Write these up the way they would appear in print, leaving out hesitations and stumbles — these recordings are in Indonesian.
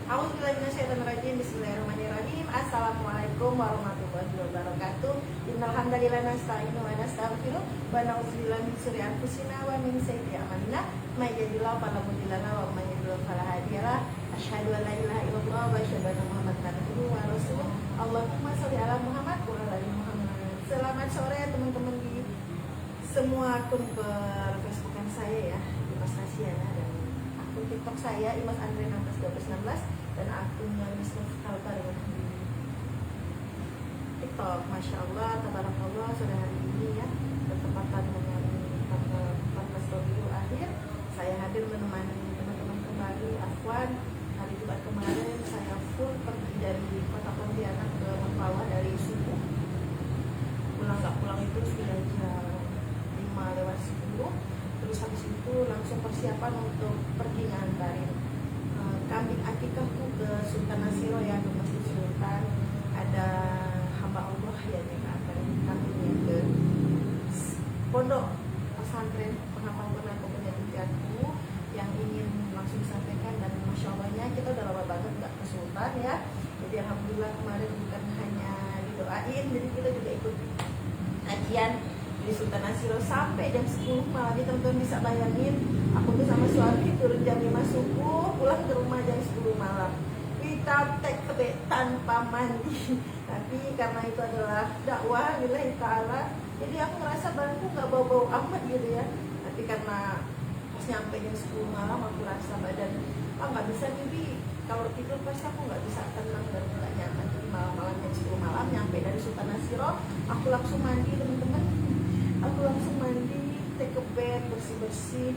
Auzubillahiminasyaitonirrajim. Bismillahirrahmanirrahim. Assalamualaikum warahmatullahi wabarakatuh. Innal hamdalillah nasta'inu wa nastaghfiruh wa na'udzubillahi min syururi anfusina wa min sayyiati a'malina. May yahdihillahu fala mudilla lahu wa may yudlil fala hadiya lahu. Asyhadu an la ilaha illallah wa asyhadu anna Muhammadan abduhu wa rasuluh. Allahumma shalli ala Muhammad wa ala ali Muhammad. Selamat sore teman-teman di semua akun Facebookan saya ya, Dimas Nasiana, dan akun TikTok saya Imas Andre 161216 dan akunnya Miss Kalbar di TikTok. Masya Allah, tabarakallah, sudah hari ini ya bertepatan dengan tanggal 14 Rabiul Akhir, saya hadir menemani teman-teman kembali. Afwan, hari Jumat kemarin saya full pergi dari kota Pontianak ke Mempawah dari subuh, pulang nggak pulang itu sudah jam 5:10. Terus habis itu langsung persiapan untuk pergi ngantarin kambing akikahku ke Sultan Nasiro ya, ke Masjid Sultan. Ada hamba Allah ya yang ngantarin kambingnya ke pondok pesantren penghafal kependidikanku yang ingin langsung disampaikan. Dan masya Allahnya kita udah lama banget nggak ke Sultan ya, jadi alhamdulillah kemarin bukan hanya didoain, jadi kita juga ikut kajian di Sultan Nasiro sampai jam 10 malam. Teman-teman bisa bayangin, aku tuh sama suami turun jam 5 subuh, pulang ke rumah jam 10 malam. Kita take away tanpa mandi. Tapi karena itu adalah dakwah lillahi ta'ala, jadi aku ngerasa badanku nggak bau-bau amat gitu ya. Tapi karena pas nyampe jam 10 malam aku rasa badan nggak bisa nih, kalau tidur pasti aku nggak bisa tenang dan nggak nyaman. Jadi malam-malam jam 10 malam nyampe dari Sultan Nasiro, aku langsung mandi teman-teman. Aku langsung mandi, take a bath, bersih-bersih,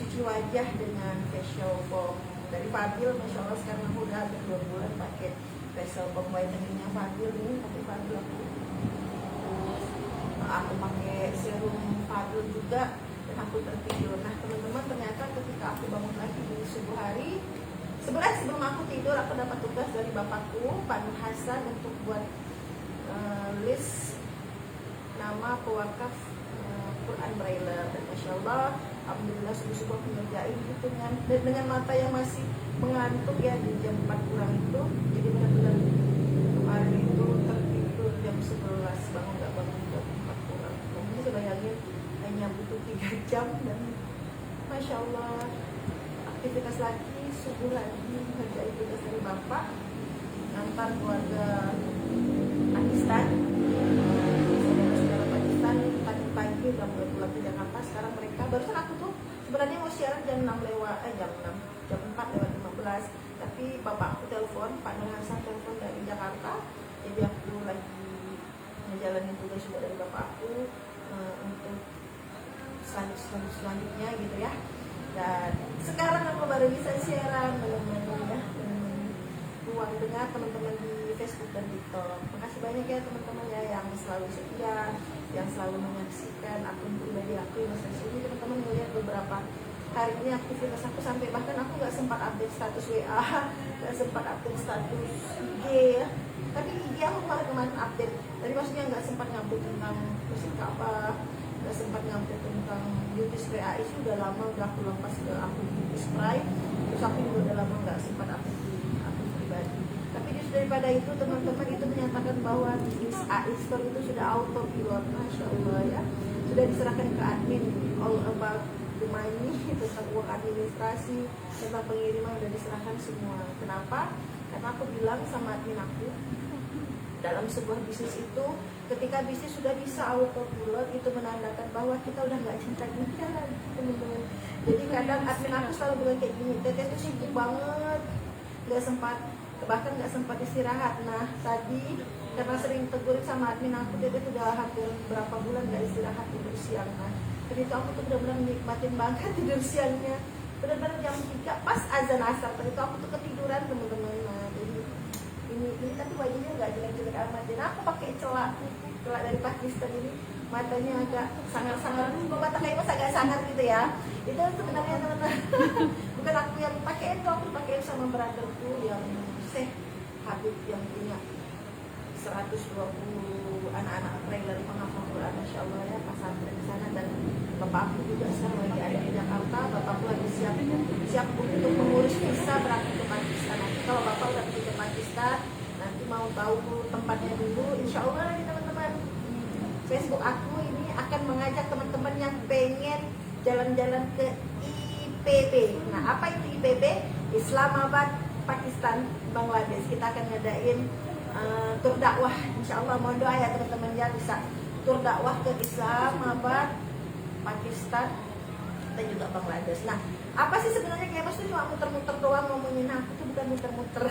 cuci wajah dengan facial foam dari Fadil. Masya Allah, sekarang aku udah hampir 2 bulan pakai facial foam whiteningnya Fadil ini. Tapi Fadil aku pakai serum Fadil juga, dan aku tertidur. Nah teman-teman, ternyata ketika aku bangun lagi di subuh hari, sebenarnya sebelum aku tidur aku dapat tugas dari bapakku Pak Nur Hasan untuk buat list nama pewakaf Quran Braille. Dan masya Allah, alhamdulillah subuh-subuh aku ngerjain itu dengan mata yang masih mengantuk ya, di jam 4 kurang itu. Jadi benar-benar kemarin itu tertidur jam 11, bangun nggak bangun jam 4 kurang. Kamu bisa bayangin, hanya butuh 3 jam. Dan masya Allah, aktivitas lagi, subuh lagi ngerjain tugas dari bapak, ngantar keluarga Pakistan, pagi udah mulai pulang ke Jakarta. Sekarang mereka barusan, aku tuh sebenarnya mau siaran jam 4 lewat 15, tapi bapak aku telepon, Pak Nur Hasan telepon dari Jakarta, jadi aku lagi ngejalanin tugas juga dari bapak aku untuk selanjutnya gitu ya. Dan sekarang aku baru bisa siaran teman-teman ya, ruang dengar teman-teman di Facebook dan TikTok. Makasih banyak ya teman-teman ya yang selalu setia, yang selalu menyaksikan akun pribadi aku yang ini. Teman-teman melihat beberapa hari ini aktivitas aku, sampai bahkan aku nggak sempat update status WA, nggak sempat update status IG ya. Tapi IG aku kemarin update. Jadi maksudnya nggak sempat ngupdate tentang musik apa, nggak sempat ngupdate tentang beauty spray AI. Udah lama udah aku lepas ke akun beauty spray. Terus aku juga udah lama nggak sempat update di akun pribadi. Tapi justru daripada itu teman-teman, itu menyatakan bahwa bisnis AI Store itu sudah auto pilot. Masya Allah ya, sudah diserahkan ke admin. All about the money, tentang uang administrasi, tentang pengiriman sudah diserahkan semua. Kenapa? Karena aku bilang sama admin aku, dalam sebuah bisnis itu, ketika bisnis sudah bisa auto pilot, itu menandakan bahwa kita udah nggak cinta dunia lagi teman-teman. Jadi kadang admin aku selalu bilang kayak gini, Teteh tuh sibuk banget, nggak sempat, bahkan nggak sempat istirahat. Nah tadi karena sering tegurin sama admin aku, Teteh udah hampir berapa bulan nggak istirahat, tidur siang. Nah jadi itu aku tuh benar-benar nikmatin banget tidur siangnya, benar-benar jam 3 pas azan asar. Tadi itu aku tuh ketiduran teman-teman. Nah jadi ini tapi wajahnya nggak jelek-jelek amat. Dan aku pakai celak dari Pakistan ini, matanya agak sangar-sangar, mata kayak mas agak sangar gitu ya. Itu sebenarnya teman-teman bukan aku yang pakai itu, aku pakai sama brotherku yang Syekh Habib yang punya 120 anak-anak trailer penghafal Quran, masya Allah ya, pesantren di sana. Dan bapakku juga sekarang lagi ada di Jakarta. Bapakku lagi siap untuk mengurus visa berangkat ke Pakistan. kita. Nanti mau tahu tempatnya dulu, insya Allah nih teman-teman, Facebook aku ini akan mengajak teman-teman yang pengen jalan-jalan ke IPB. Nah, apa itu IPB? Islamabad, Pakistan, Bangladesh. Kita akan ngadain tur dakwah, insya Allah. Mohon doa ya teman-teman ya, bisa tur dakwah ke Islamabad, Pakistan, dan juga Bangladesh. Nah, apa sih sebenarnya Kemas tuh cuma muter-muter doang ngomongin? Aku tuh bukan muter-muter.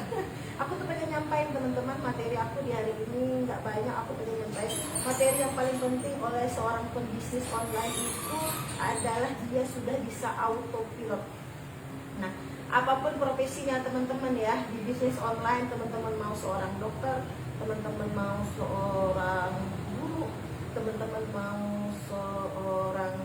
Aku tuh pengen nyampain teman-teman, materi aku di hari ini nggak banyak. Aku pengen nyampain materi yang paling penting oleh seorang pembisnis online itu adalah dia sudah bisa autopilot. Nah, apapun profesinya teman-teman ya, di bisnis online, teman-teman mau seorang dokter, teman-teman mau seorang guru, teman-teman mau seorang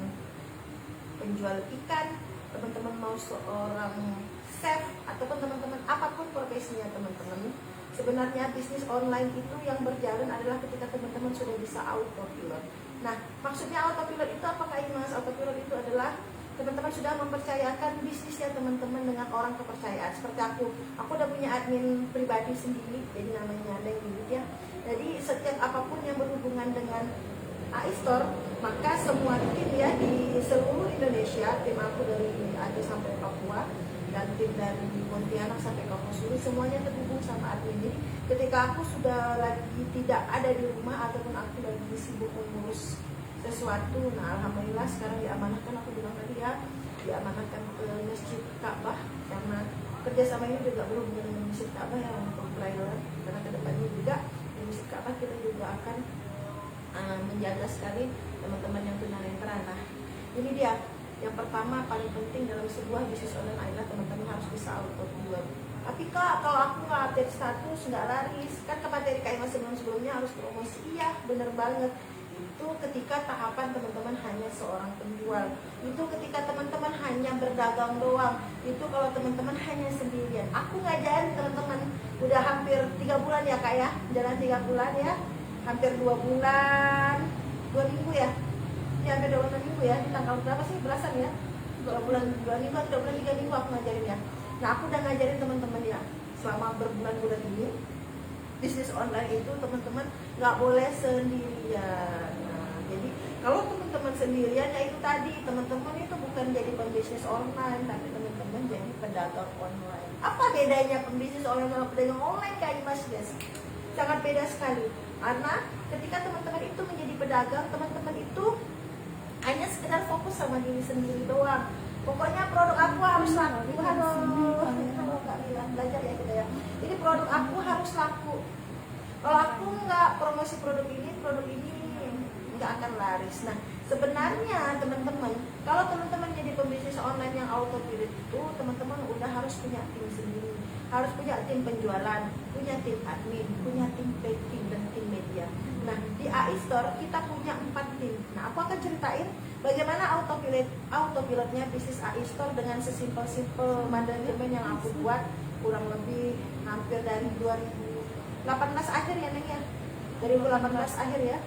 penjual ikan, teman-teman mau seorang chef, ataupun teman-teman apapun profesinya teman-teman, sebenarnya bisnis online itu yang berjalan adalah ketika teman-teman sudah bisa autopilot. Nah, maksudnya autopilot itu apakah Mas? Autopilot itu adalah teman-teman sudah mempercayakan bisnisnya teman-teman dengan orang kepercayaan. Seperti aku udah punya admin pribadi sendiri, jadi namanya Neng Bibit ya. Jadi setiap apapun yang berhubungan dengan AI Store, maka semua tim ya di seluruh Indonesia, tim aku dari Aceh sampai Papua, dan tim dari Pontianak sampai ke Sulu, semuanya terhubung sama admin. Jadi ketika aku sudah lagi tidak ada di rumah ataupun aku lagi sibuk mengurus sesuatu, nah alhamdulillah sekarang diamanahkan, aku bilang tadi ya, diamanahkan ke Masjid Ka'bah, karena kerjasama ini juga berhubungan dengan Masjid Ka'bah ya, untuk pelayanan, karena kedepannya juga di Masjid Ka'bah kita juga akan menjaga sekali teman-teman yang tunanetra. Nah, ini dia yang pertama paling penting dalam sebuah bisnis online adalah teman-teman harus bisa autopilot. Tapi Kak, kalau aku nggak update status, nggak laris, kan ke materi kayak sebelum-sebelumnya harus promosi. Iya, bener banget. Itu ketika tahapan teman-teman hanya seorang penjual, itu ketika teman-teman hanya berdagang doang, itu kalau teman-teman hanya sendirian. Aku ngajarin teman-teman udah hampir 3 bulan ya Kak ya, jalan 3 bulan ya, hampir 2 bulan 2 minggu ya, ya hampir 2 minggu ya, di tanggal berapa sih belasan ya, 2 bulan 2 minggu atau 2 bulan 3 minggu aku ngajarin ya. Nah, aku udah ngajarin teman-teman ya selama berbulan-bulan ini bisnis online itu teman-teman nggak boleh sendirian. Nah, jadi kalau teman-teman sendirian ya itu tadi, teman-teman itu bukan jadi pembisnis online, tapi teman-teman jadi pedagang online. Apa bedanya pembisnis online sama pedagang online kayak Mas guys? Sangat beda sekali. Karena ketika teman-teman itu menjadi pedagang, teman-teman itu hanya sekedar fokus sama diri sendiri doang. Pokoknya produk aku harus laku. Halo Kak Mila, belajar ya kita ya. Jadi produk aku harus laku. Kalau aku nggak promosi produk ini nggak akan laris. Nah, sebenarnya teman-teman, kalau teman-teman jadi pembisnis online yang autopilot itu, teman-teman udah harus punya tim sendiri, harus punya tim penjualan, punya tim admin, punya tim packing dan tim media. Nah, di AI Store kita punya 4 tim. Nah, aku akan ceritain bagaimana autopilotnya bisnis AI Store dengan sesimpel-simpel manajemen yang aku buat kurang lebih hampir dari 2018 akhir ya Neng ya, 2018 akhir ya,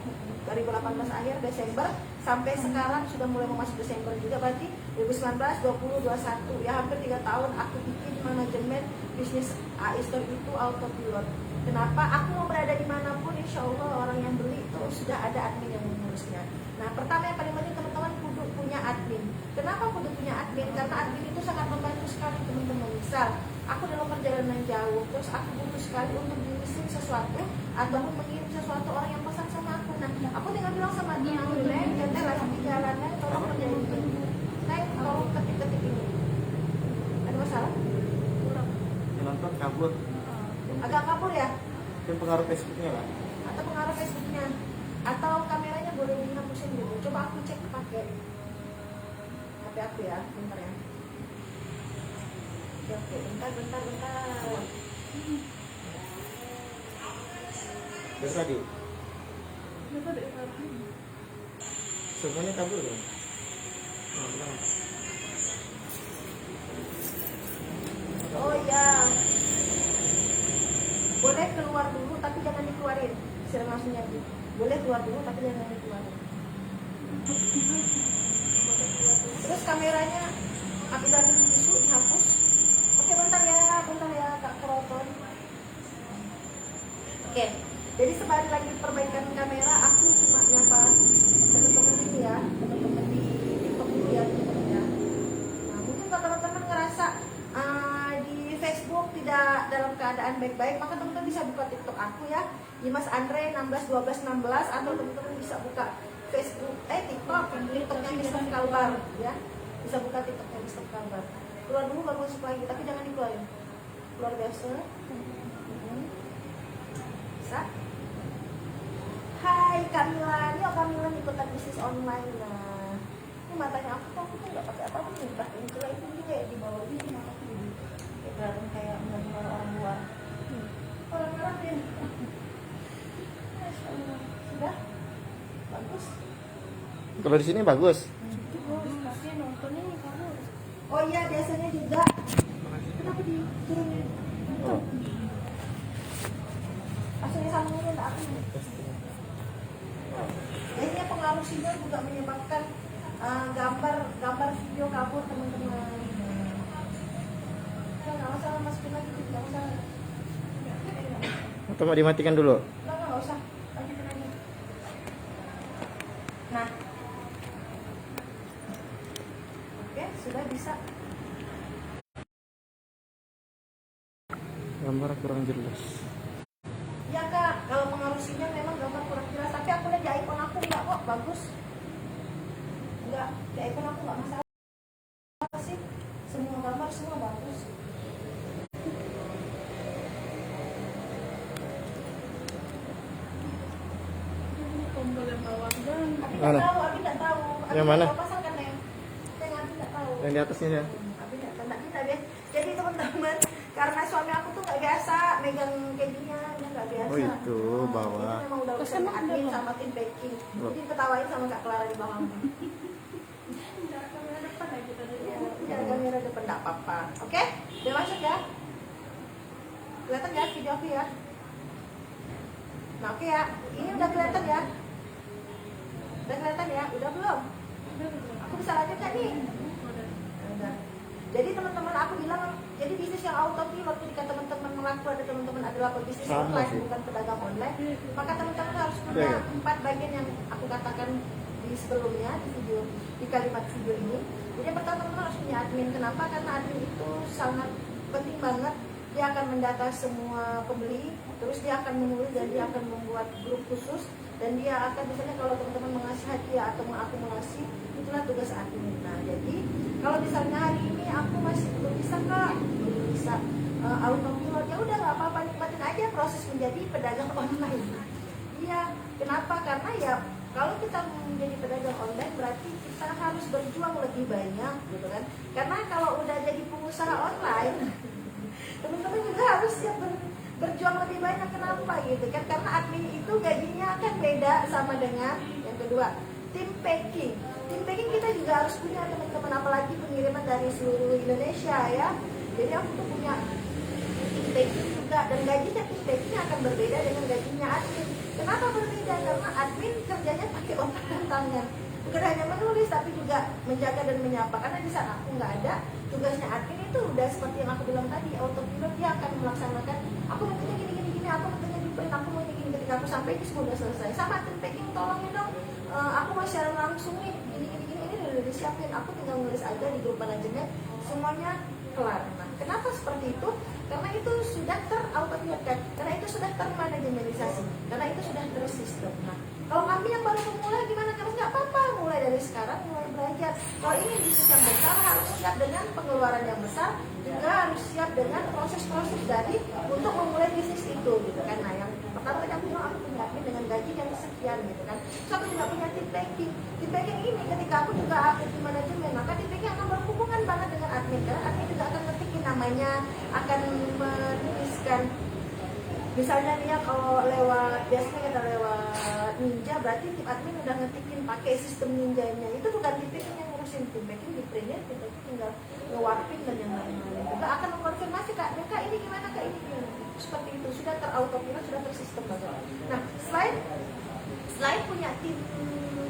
2018 akhir Desember sampai sekarang sudah mulai masuk Desember juga, berarti 2019, 20, 21 ya, hampir 3 tahun aku bikin manajemen bisnis AI Store itu autopilot. Kenapa? Aku mau berada dimanapun, insya Allah orang yang beli itu sudah ada admin yang mengurusnya. Nah, pertama yang paling penting teman-teman kudu punya admin. Kenapa kudu punya admin? Karena admin itu sangat membantu sekali teman-teman. Misal, aku dalam perjalanan jauh, terus aku butuh sekali untuk ngirisin sesuatu atau mengirim sesuatu orang yang pesan sama aku. Nah, aku tinggal bilang sama admin aku, Neng, jangan lagi di jalannya, tolong kerjain ini. Neng, tolong ketik-ketik ini. Ada masalah? Nonton kabur. Agak kabur ya? Mungkin pengaruh Facebooknya lah. Atau pengaruh Facebooknya, atau kameranya boleh dihapusin dulu. Coba aku cek pakai HP aku ya, bentar ya. Oke, bentar. Terus lagi. Semuanya kabur ya. Oh ya, boleh keluar dulu tapi jangan dikeluarin. Saya langsung nyanyi. Boleh keluar dulu tapi jangan dikeluarin. Terus kameranya aku dan tisu dihapus. Oke, bentar ya Kak Keroton. Jadi sembari lagi perbaikan kamera, aku cuma nyapa teman-teman ini ya, teman-teman di TikTok ini ya, teman-teman ya. Nah, mungkin kalau teman-teman ngerasa di Facebook tidak dalam keadaan baik-baik, maka teman-teman bisa buka TikTok aku ya, Dimas Andre 161216, atau teman-teman bisa buka Facebook, TikToknya Mr. Kalbar ya, bisa buka TikToknya Mr. Kalbar. Keluar dulu baru masuk lagi, tapi jangan dikeluarin. Keluar biasa. Bisa. Hai Kamilan, yuk Kamilan ikutan bisnis online. Nah, ini matanya aku tuh nggak pakai apa-apa nih, bahkan celah itu juga kayak di bawah ini mataku ini. Kayak benar-benar orang luar. Orang-orang ini. Sudah bagus. Kalau di sini bagus. Tapi nontonnya kamu Oh iya, biasanya juga. Kenapa diturunin? Oh. Langsung disambungin aku. Ini pengaruh sinyal juga menyebabkan gambar video kabur teman-teman. Nggak masalah, masukin lagi, nggak masalah. Atau mau dimatikan dulu? Nggak usah, lanjutin aja. Nah, oke, sudah bisa. Gambar kurang jelas. Ya kak, kalau pengaruh sinyal memang gambar kurang jelas, tapi aku lihat di iPhone aku enggak kok, bagus. Enggak, di iPhone aku enggak masalah sih. Semua gambar semua bagus. tombol yang bawah dan Abi Mana? enggak tahu, Abi enggak tahu. Abi Yang nggak mana? tahu pasal kan Neng? Neng, Abi enggak tahu. Yang di atasnya ya. Abi enggak kita deh. Jadi teman-teman, karena suami aku tuh enggak biasa megang kayak ginian, dia enggak biasa. Oh, itu, bawah. Itu memang udah Terus urusan emang admin udah, sama tim baking. Oh. Jadi ketawain sama Kak Clara di belakang. jarak kamera depan aja tadi. Ya, jangan kamera depan enggak apa-apa. Oke? Udah masuk ya? Kelihatan ya video aku ya? Nah, oke ya. Ini udah kelihatan ya? Udah kelihatan ya? Udah belum? Aku bisa lanjut nggak nih? Udah. Jadi teman-teman aku bilang, jadi bisnis yang autopilot ketika teman-teman mengaku ada teman-teman adalah pebisnis Sama online sih. bukan pedagang online, maka teman-teman harus Iya, punya iya. 4 bagian yang aku katakan di sebelumnya di kalimat video ini. Jadi yang pertama teman-teman harus punya admin. Kenapa? Karena admin itu sangat penting banget. Dia akan mendata semua pembeli, terus dia akan menulis dan dia akan membuat grup khusus, dan dia akan misalnya kalau teman-teman mengasih hadiah atau mengakumulasi, itulah tugas admin. Nah, jadi kalau misalnya hari ini aku masih belum bisa kak, belum bisa autopilot, ya udah nggak apa-apa, nikmatin aja proses menjadi pedagang online. Iya, kenapa? Karena ya kalau kita menjadi pedagang online berarti kita harus berjuang lebih banyak, gitu kan? Karena kalau udah jadi pengusaha online teman-teman juga harus siap berjuang lebih banyak. Kenapa gitu kan? Karena admin itu gajinya akan beda sama dengan yang kedua, tim packing. Tim packing kita juga harus punya teman-teman, apalagi pengiriman dari seluruh Indonesia ya. Jadi aku tuh punya tim packing juga, dan gajinya tim packing akan berbeda dengan gajinya admin. Kenapa berbeda? Karena admin kerjanya pakai otak dan tangan, bukan hanya menulis tapi juga menjaga dan menyapa. Karena di saat aku nggak ada, tugasnya admin itu udah seperti yang aku bilang tadi, autopilot. Dia akan melaksanakan, aku maunya gini, aku maunya di print, aku mau gini, ketika aku sampai itu semua udah selesai. Sama tim packing, tolongin dong, aku mau share langsung nih, ini udah disiapin, aku tinggal nulis aja di grup manajemen, semuanya kelar. Nah, kenapa seperti itu? Karena itu sudah terautomatisasi, karena itu sudah termanajemenisasi, karena itu sudah tersistem. Nah, kalau kami yang baru memulai gimana? Kalau nggak apa-apa, mulai dari sekarang, mulai belajar. Kalau ini bisnis yang besar, harus siap dengan pengeluaran yang besar, juga harus siap dengan proses-proses dari untuk memulai bisnis itu, gitu kan? Nah, yang pertama tadi aku bilang aku punya admin dengan gaji yang sekian, gitu kan? Terus aku juga punya tim packing. Tim packing ini ketika aku juga aktif di manajemen, maka tim packing akan berhubungan banget dengan admin, karena admin juga akan ngetikin namanya, akan menuliskan. Misalnya nih ya, kalau biasanya kita lewat Ninja, berarti tim admin udah ngetikin pakai sistem Ninjanya. Itu bukan tim packing yang ngurusin, tim packing di printnya, tim packing tinggal nge-warping dan yang lain-lain. Juga akan mengkonfirmasi kak ini gimana, kak ini gimana. Seperti itu, sudah terautomatis, sudah tersistem banget. Nah, selain punya tim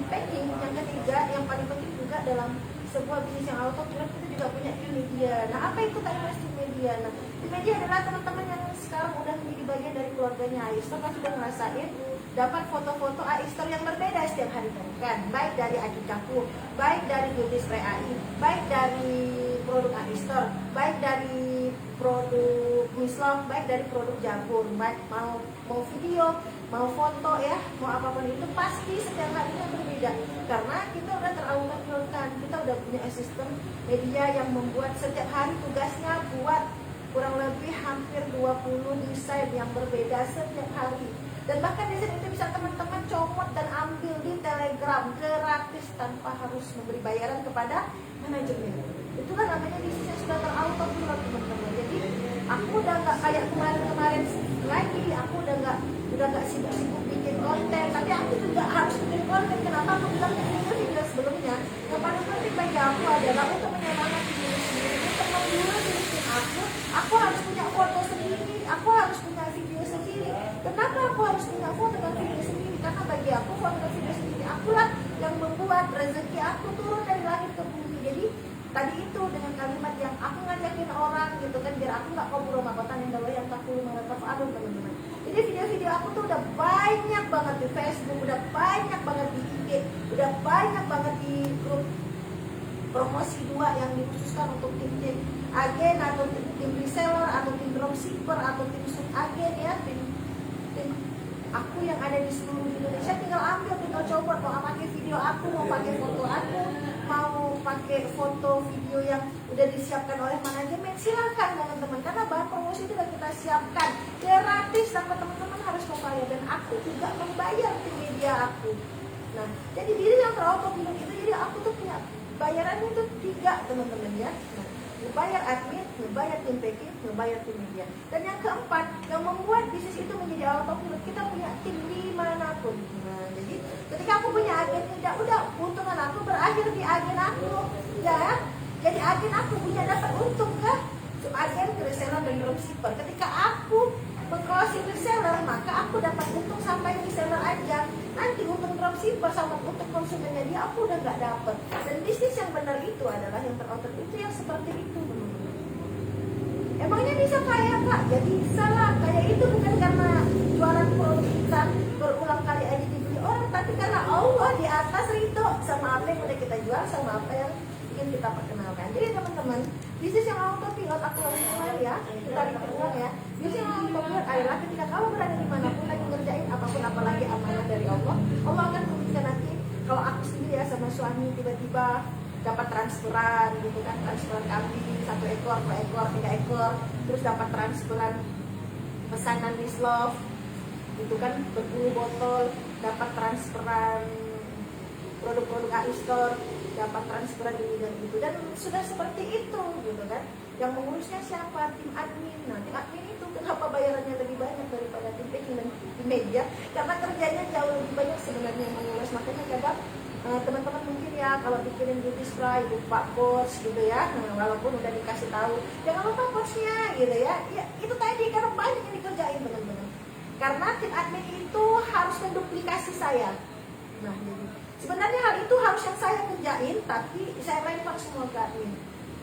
packing, yang ketiga yang paling penting juga dalam sebuah bisnis yang autopilot, kita juga punya tim media. Nah, apa itu kak tim media? Nah, Tim media adalah teman-teman yang sekarang udah menjadi bagian dari keluarganya Aister, kan sudah ngerasain dapat foto-foto Aister yang berbeda setiap hari kan, baik dari Akikaku, baik dari Beauty Spray AI, baik dari produk Aister, baik dari produk Miss Love, baik dari produk Jabur, baik mau video, mau foto ya, mau apapun itu pasti setiap harinya berbeda karena kita udah teralur-alurkan, kita udah punya asisten media yang membuat setiap hari tugasnya buat kurang lebih hampir 20 desain yang berbeda setiap hari. Dan bahkan desain itu bisa teman-teman comot dan ambil di Telegram gratis tanpa harus memberi bayaran kepada manajemen. Itu kan namanya bisnisnya sudah terauto-pilot teman-teman. Jadi aku udah nggak kayak kemarin-kemarin lagi, aku udah nggak sibuk-sibuk bikin konten. Tapi aku juga harus bikin konten. Kenapa aku bilang di video sebelumnya? Yang paling penting bagi aku adalah untuk menyemangati diri sendiri, untuk membuat diri aku harus punya foto sendiri, aku harus punya video sendiri. Kenapa aku harus punya foto dan video sendiri? Karena bagi aku foto dan video sendiri akulah yang membuat rezeki aku turun dari langit ke bumi. Jadi tadi itu dengan kalimat yang aku ngajakin orang gitu kan, biar aku nggak kabur sama kota yang dawa yang takut mengatafalun teman-teman. Jadi video-video aku tuh udah banyak banget di Facebook, udah banyak banget di IG, udah banyak banget di grup promosi 2 yang dikhususkan untuk tim agen atau tim reseller atau tim dropshipper atau tim sub agen ya, tim aku yang ada di seluruh Indonesia. Tinggal ambil, tinggal coba mau pakai video aku, mau pakai foto aku, mau pakai foto video yang udah disiapkan oleh manajemen, silakan teman-teman, karena bahan promosi itu udah kita siapkan gratis tanpa teman-teman harus membayar, dan aku juga membayar tim media aku. Nah, jadi diri yang terauto-pilot itu, jadi aku tuh punya bayarannya itu 3 teman-teman ya. Nah, ngebayar admin, ngebayar tim packing, ngebayar tim media. Dan yang keempat, yang membuat bisnis itu menjadi autopilot, kita punya tim dimanapun. Nah, jadi ketika aku punya agen, udah untungan aku berakhir di agen aku, ya. Jadi agen aku punya dapat untung ke agen, reseller dan dropshipper. Ketika aku meng-closing reseller, maka aku dapat untung sampai reseller aja. Nanti untung dropshipper sama untung konsumennya dia aku udah nggak dapat. Dan bisnis yang benar itu adalah yang terautor itu yang seperti itu. Emangnya bisa kaya kak? Ya bisa lah. Kaya itu bukan karena jualan produk kita berulang kali aja dibeli orang, tapi karena Allah di atas itu sama apa yang udah kita jual, sama apa yang ingin kita perkenalkan. Jadi teman-teman, bisnis yang autopilot aku lagi mulai ya, kita ulang ya. Bisnis yang autopilot adalah ketika kamu berada di manapun lagi ngerjain apapun, apalagi amanah dari Allah, Allah akan memberikan nanti. Kalau aku sendiri ya sama suami tiba-tiba dapat transferan gitu kan, transferan kambing 1 ekor, 2 ekor, 3 ekor, terus dapat transferan pesanan Miss Love gitu kan, berbulu botol, dapat transferan produk-produk Aister, dapat transferan ini dan itu, dan sudah seperti itu gitu kan. Yang mengurusnya siapa? Tim admin. Nah, tim admin itu kenapa bayarannya lebih banyak daripada tim packing dan tim media? Karena kerjanya jauh lebih banyak sebenarnya yang mengurus. Makanya kadang teman-teman mungkin ya kalau bikin beauty spray lupa post gitu ya, walaupun udah dikasih tahu jangan lupa postnya gitu ya. Ya itu tadi, karena banyak yang dikerjain teman-teman. Karena tim admin itu harus menduplikasi saya. Nah, jadi sebenarnya hal itu harus yang saya kerjain, tapi saya lempar semua ke admin.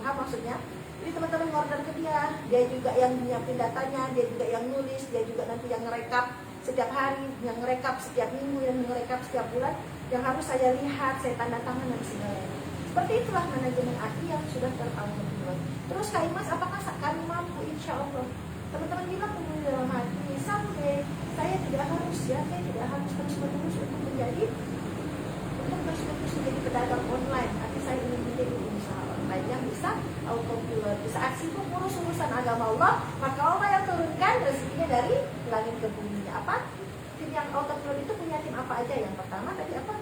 Nah, maksudnya, jadi teman-teman ngorder ke dia juga yang nyiapin datanya, dia juga yang nulis, dia juga nanti yang ngerekap setiap hari, yang ngerekap setiap minggu, yang ngerekap setiap bulan, yang harus saya lihat, saya tanda tangan dan segalanya. Seperti itulah manajemen IT yang sudah terautomatis. Terus Kak Imas, apakah kami mampu? Insya Allah. Teman-teman bilang di dalam hati, sampai saya tidak harus ya, saya tidak harus terus-menerus untuk menjadi pedagang online, tapi saya ingin menjadi usaha online yang bisa autopilot. Di saat sibuk ngurus urusan agama Allah, maka Allah yang turunkan rezekinya dari langit ke bumi. Apa? Tim yang autopilot itu punya tim apa aja? Yang pertama tadi apa?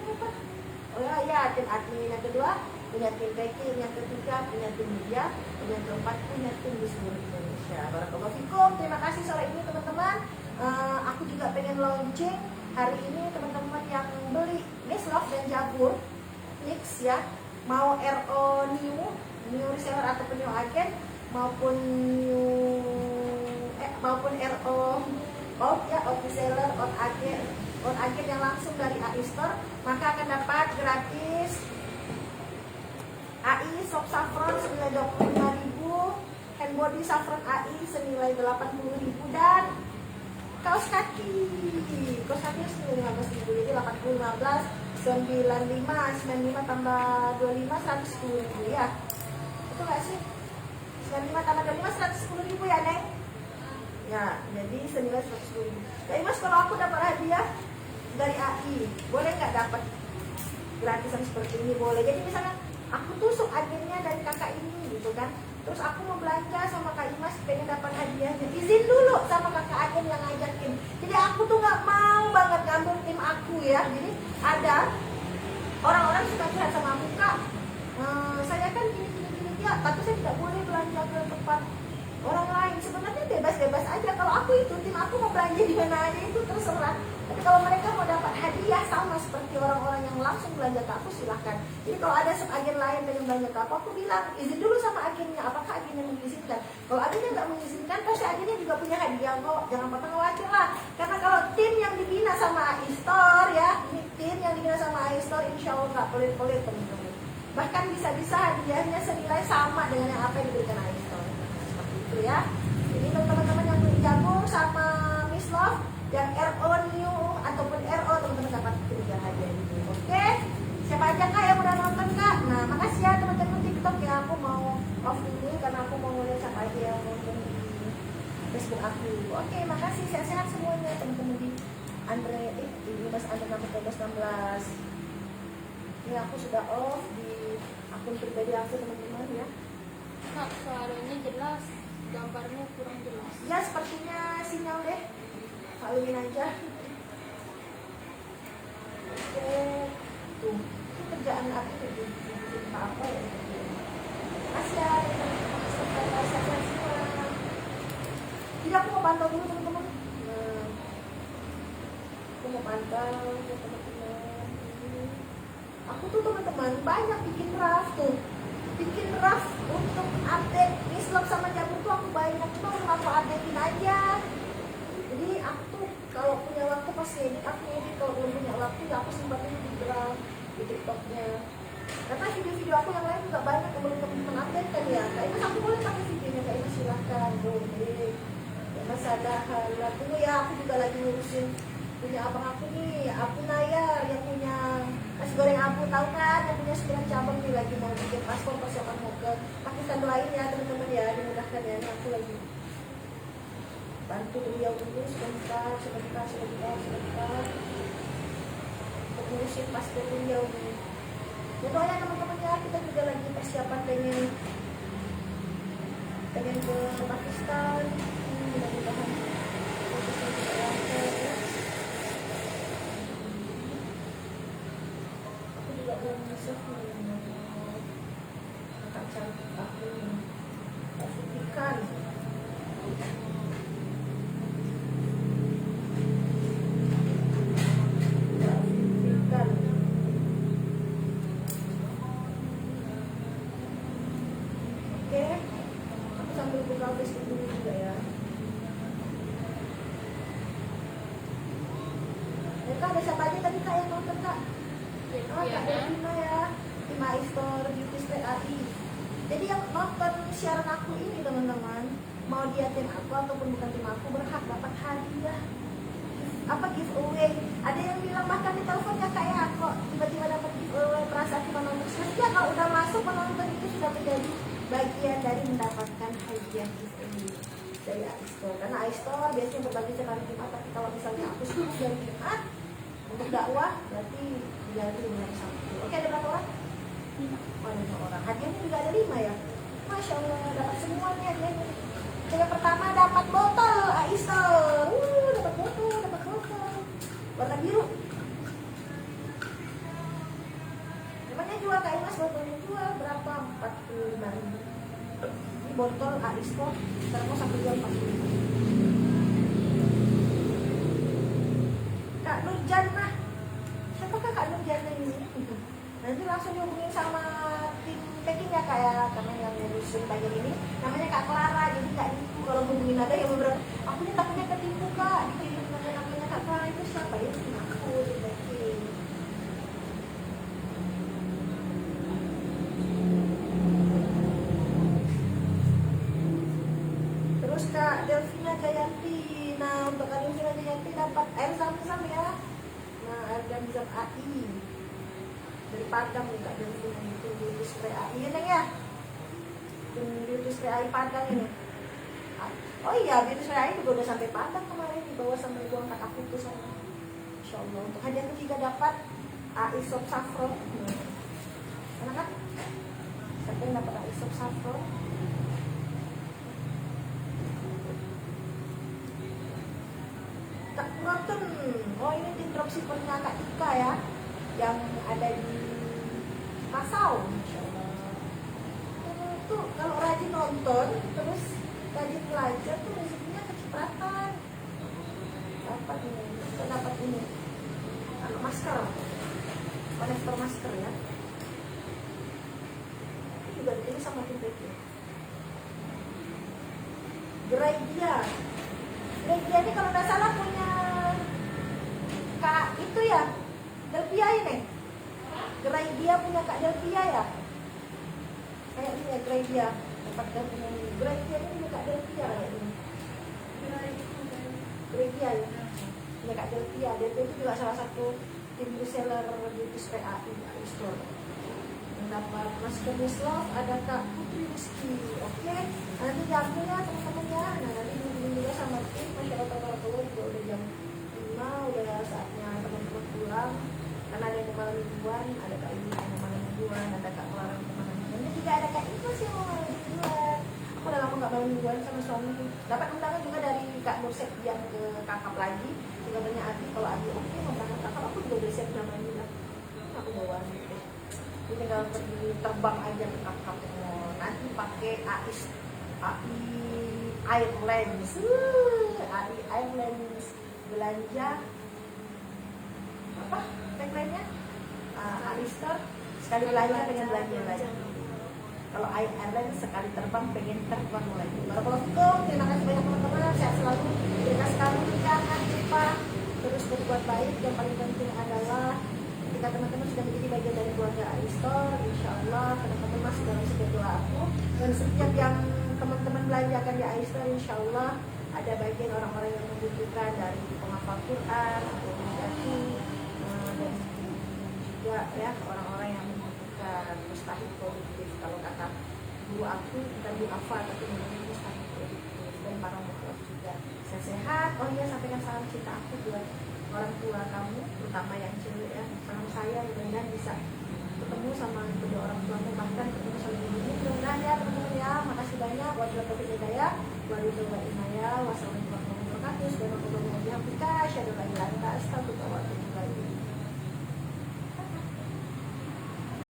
Oh ya, tim admin. Yang kedua punya tim packing. Yang ketiga punya tim media. Yang keempat punya tim di seluruh Indonesia. Barakallahu fikum. Terima kasih sore ini teman-teman. Aku juga pengen launching hari ini teman-teman yang beli Miss Love dan Jabur mix ya, mau RO new reseller atau new agen maupun RO out ya, out reseller, out agen yang langsung dari AI Store, maka akan dapat gratis AI Soap Saffron 95.000, hand body saffron AI senilai 80.000 dan kaos kaki senilai 15.000. Jadi 80, 15, 95, 95 tambah 25, 110.000 ya. Itu nggak sih? 95 tambah 25, 110.000 ya, Neng? Ya, jadi senilai 110.000. Jadi Mas, kalau aku dapat hadiah dari AI, boleh nggak dapat gratisan seperti ini? Boleh. Jadi misalnya aku tusuk agennya dari kakak ini gitu kan, terus aku mau belanja sama Kak Imas pengen dapat hadiahnya, izin dulu sama kakak agen yang ngajakin. Jadi aku tuh nggak mau banget ngambil tim aku ya. Jadi ada orang-orang suka curhat sama aku, Kak, saya kan gini ya, tapi saya tidak boleh belanja ke tempat orang lain. Sebenarnya bebas-bebas aja. Kalau aku itu tim aku mau belanja di mana aja itu terserah. Tapi kalau mereka mau dapat hadiah sama seperti orang-orang yang langsung belanja ke aku, silahkan. Jadi kalau ada agen lain pengen belanja ke aku bilang izin dulu sama agennya, apakah agennya mengizinkan. Kalau agennya nggak mengizinkan, pasti agennya juga punya hadiah kok. Jangan patah khawatir lah. Karena kalau tim yang dibina sama AI Store ya, ini tim yang dibina sama AI Store, insya Allah nggak pelit-pelit teman-teman. Bahkan bisa-bisa hadiahnya senilai sama dengan yang apa yang diberikan AI Store. Seperti itu ya. Jadi untuk teman-teman yang beli jagung sama Miss Love yang RO New ataupun RO, teman-teman dapat ketiga hadiah ini. Oke? Siapa aja Kak yang udah nonton Kak? Nah, makasih ya teman-teman TikTok ya. Aku mau off ini karena aku mau ngeliat siapa aja yang nonton di Facebook aku. Oke, makasih. Sehat-sehat semuanya teman-teman di Mas Andre 16. Ini aku sudah off di akun pribadi aku teman-teman ya. Kak, suaranya jelas, gambarnya kurang jelas. Ya, sepertinya sinyal deh. Haluin aja. Oke. Tuh, itu kerjaan aku bikin apa ya? Makasih ya. Sehat-sehat semua. Jadi aku mau pantau dulu teman-teman. Nah, aku mau pantau ya teman-teman. Aku tuh teman-teman banyak bikin draft tuh. Bikin draft untuk update Mislog sama Jagung tuh aku banyak, cuma belum aku updatein aja. Jadi aku tuh kalau punya waktu pasti edit, aku edit. Kalau belum punya waktu ya aku simpan dulu di draft di TikToknya. Karena video-video aku yang lain juga banyak yang belum teman-teman update kan ya. Kak Imas aku boleh pakai videonya, Kak Imas silahkan, boleh. Ya Mas ada hal tunggu ya, aku juga lagi ngurusin punya abang aku nih, Abu Nayar yang punya nasi goreng Abu, tahu kan, yang punya 9 cabang nih, lagi mau bikin paspor persiapan mau ke Pakistan. Doain ya teman-teman ya, dimudahkan ya. Ini aku lagi bantu beliau dulu sebentar untuk ngurusin paspor beliau nih. Ya doain teman-teman ya, kita juga lagi persiapan pengen ke Pakistan. Mudah-mudahan prosesnya juga lancar ya. Juga belum bisa kakak cantik aku pastikan oke, aku sambil buka Facebook dulu juga ya. Kak, ada siapa aja tadi Kak yang nonton Kak? Kak Devina ya, tim AI Store, Beauty Street AI. Jadi yang nonton siaran aku ini teman-teman, mau dia tim aku ataupun bukan tim aku, berhak dapat hadiah. Apa giveaway? Ada yang bilang bahkan di teleponnya kayak kok tiba-tiba dapat giveaway perasaan cuma nonton saja. Kalau udah masuk menonton itu sudah menjadi bagian dari mendapatkan hadiah giveaway dari AI Store. Karena AI Store biasanya berbagi setiap hari Jumat, tapi kalau misalnya aku sibuk dari Jumat untuk dakwah, berarti dia itu dengan satu. Oke, ada berapa orang? 5 orang. Hadiahnya juga ada 5 ya. Masya Allah, dapat semuanya hadiahnya. Yang pertama dapat botol AI Store. Dapat botol. Warna biru. Namanya jual Kak Imas, botolnya jual berapa? 45.000. Ini botol AI Store. Sekarang mau sampai jual 45.000. Kak Nurjana. Siapakah Kak Nurjana ini? Nanti langsung dihubungin sama tim packing ya Kak ya, karena yang ngurusin bagian ini namanya Kak Clara. Jadi Kak Niku kalau hubungin ada yang beberapa, aku ini takutnya ketipu Kak, dikirim namanya Kak Clara itu siapa ya? Tim aku di packing. Jayanti. Nah, untuk kalian Vina Jayanti dapat air zam-zam ya. Nah, air zam-zam AI dari Padang nih Kak Delvi itu beauty spray AI ya Neng ya. Beauty spray AI Padang ini. Oh iya, beauty spray AI juga udah sampai Padang kemarin, dibawa sama ibu angkat aku tuh sana. Insya Allah. Untuk hadiah ketiga dapat AI Soap Saffron. Enak kan? Siapa yang dapat AI Soap Saffron? Tak nonton. Oh ini di dropshippernya Kak Ika ya, yang ada di Pasau. Insya Allah. Tuh kalau rajin nonton terus rajin belajar tuh rezekinya kecipratan. Dapat ini masker, konektor masker ya. Itu juga ini sama tim PT. Gradia ini kalau nggak salah punya Kak itu ya, Delvia ini. Gradia punya Kak Delvia ya. Kayak ini ya Gradia. Dapat punya ini. Gradia ini punya Kak Delvia kayak ini. Gradia ya. Punya Kak Delvia. Delvia itu juga salah satu tim reseller beauty spray AI store. Dapat masker Mislove, ada Kak Putri Rizky. Oke, nanti jamnya ya teman-teman ya. Nah nanti dihubungin juga sama tim masyarakat Barakulo juga udah jam 5, udah saatnya teman-teman pulang. Karena ada yang mau malam mingguan, ada Kak Ibu yang mau malam mingguan, ada Kak Kelarang yang mau malam mingguan, dan juga ada Kak Ibu sih yang mau malam mingguan. Aku udah lama gak malam mingguan sama suami. Dapat undangan juga dari Kak Nurset yang ke kakap lagi. Tinggal tanya Abi, kalau Abi oke mau berangkat kakap, aku juga udah siap namanya bilang. Aku bawa gitu. Jadi tinggal pergi terbang aja ke kakap. Nanti pakai AI Airlines. AI Airlines belanja apa tagline-nya? AI Store sekali belanja pengen belanja lagi. Kalau AI Airlines sekali terbang pengen terbang lagi. Barakallahu, terima kasih banyak teman-teman. Sehat selalu. Terima kasih jangan lupa terus berbuat baik. Yang paling penting adalah ketika teman-teman sudah menjadi bagian dari keluarga AI Store, insya Allah teman-teman masih dalam setiap doa aku. Dan setiap yang teman-teman belanjakan di AI Store, insya Allah ada bagian orang-orang yang membutuhkan dari penghafal Quran atau mendaki dan juga ya orang-orang yang membutuhkan mustahil produktif. Kalau kata guru aku bukan duafa tapi namanya mustahil produktif, dan para mukhlas juga sehat. Oh iya, sampaikan salam cinta aku buat orang tua kamu, terutama yang cewek ya. Salam saya mudah-mudahan bisa ketemu sama kedua orang tuamu, bahkan ketemu sama ibumu mudah-mudahan ya teman-teman ya. Makasih banyak. Wabillahi taufiq wal hidayah. Wassalamualaikum warahmatullahi wabarakatuh.